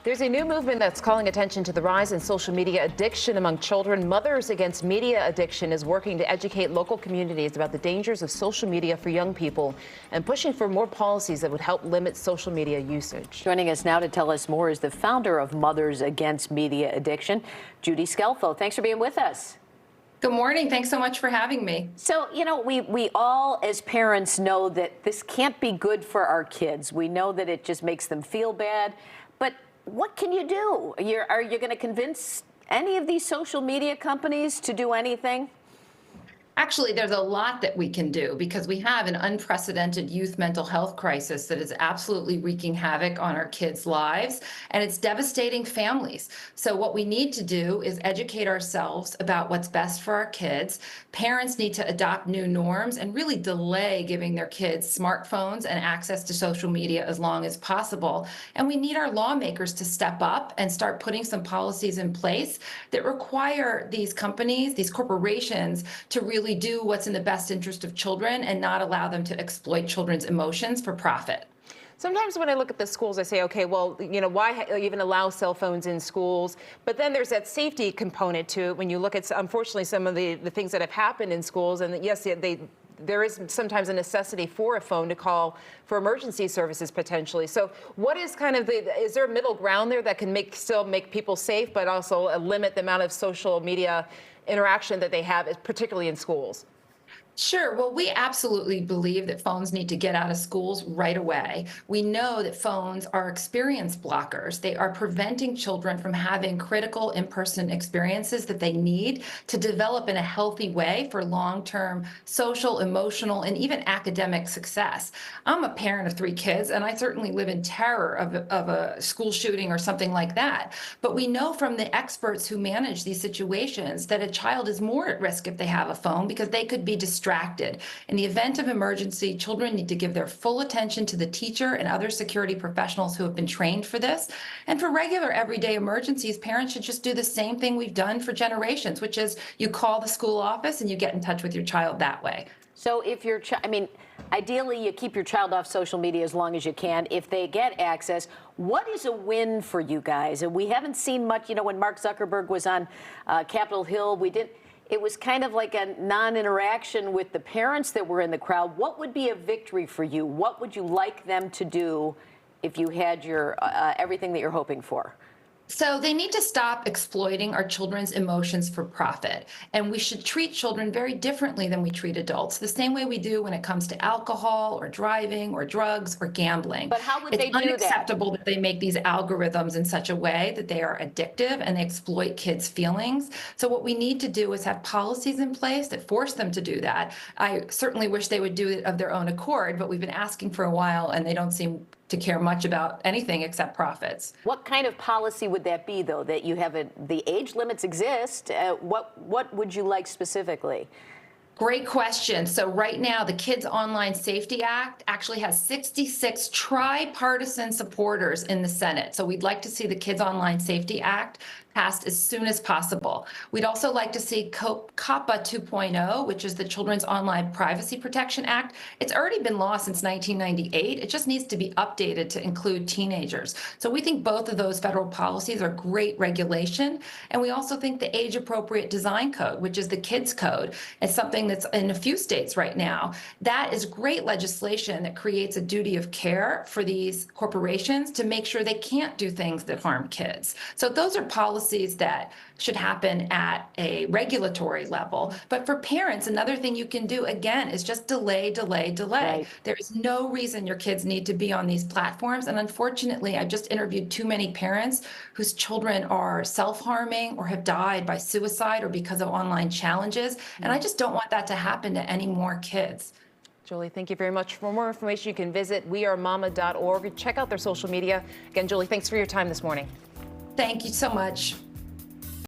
There's a new movement that's calling attention to the rise in social media addiction among children. Mothers Against Media Addiction is working to educate local communities about the dangers of social media for young people and pushing for more policies that would help limit social media usage. Joining us now to tell us more is the founder of Mothers Against Media Addiction, Judy Scelfo. Thanks for being with us. Good morning. Thanks so much for having me. So, we all as parents know that this can't be good for our kids. We know that it just makes them feel bad. But what can you do? Are you going to convince any of these social media companies to do anything? Actually, there's a lot that we can do because we have an unprecedented youth mental health crisis that is absolutely wreaking havoc on our kids' lives, and it's devastating families. So what we need to do is educate ourselves about what's best for our kids. Parents need to adopt new norms and really delay giving their kids smartphones and access to social media as long as possible. And we need our lawmakers to step up and start putting some policies in place that require these companies, these corporations, to really do what's in the best interest of children and not allow them to exploit children's emotions for profit. Sometimes when I look at the schools, I say, okay, well, why even allow cell phones in schools? But then there's that safety component to it when you look at, unfortunately, some of the things that have happened in schools. And yes, there is sometimes a necessity for a phone to call for emergency services potentially. So what is is there a middle ground there that can still make people safe, but also limit the amount of social media interaction that they have, particularly in schools? Sure. Well, we absolutely believe that phones need to get out of schools right away. We know that phones are experience blockers. They are preventing children from having critical in-person experiences that they need to develop in a healthy way for long-term social, emotional, and even academic success. I'm a parent of 3 kids, and I certainly live in terror of a school shooting or something like that. But we know from the experts who manage these situations that a child is more at risk if they have a phone because they could be distracted. In the event of emergency, children need to give their full attention to the teacher and other security professionals who have been trained for this. And for regular everyday emergencies, parents should just do the same thing we've done for generations, which is you call the school office and you get in touch with your child that way. So if your ideally you keep your child off social media as long as you can. If they get access, what is a win for you guys? And we haven't seen much, when Mark Zuckerberg was on Capitol Hill, it was kind of like a non-interaction with the parents that were in the crowd. What would be a victory for you? What would you like them to do if you had your everything that you're hoping for? So they need to stop exploiting our children's emotions for profit. And we should treat children very differently than we treat adults, the same way we do when it comes to alcohol or driving or drugs or gambling. But how would they do that? It's unacceptable that they make these algorithms in such a way that they are addictive and they exploit kids' feelings. So what we need to do is have policies in place that force them to do that. I certainly wish they would do it of their own accord, but we've been asking for a while and they don't seem to care much about anything except profits. What kind of policy would that be, though, that you have the age limits exist? What would you like specifically? Great question. So right now, the Kids Online Safety Act actually has 66 tripartisan supporters in the Senate. So we'd like to see the Kids Online Safety Act passed as soon as possible. We'd also like to see COPPA 2.0, which is the Children's Online Privacy Protection Act. It's already been law since 1998. It just needs to be updated to include teenagers. So we think both of those federal policies are great regulation. And we also think the age-appropriate design code, which is the kids code, is something that's in a few states right now. That is great legislation that creates a duty of care for these corporations to make sure they can't do things that harm kids. So those are policies that should happen at a regulatory level. But for parents, another thing you can do, again, is just delay. Right. There is no reason your kids need to be on these platforms. And unfortunately, I just interviewed too many parents whose children are self-harming or have died by suicide or because of online challenges. And I just don't want that to happen to any more kids. Julie, thank you very much. For more information, you can visit wearemama.org. Check out their social media. Again, Julie, thanks for your time this morning. Thank you so much.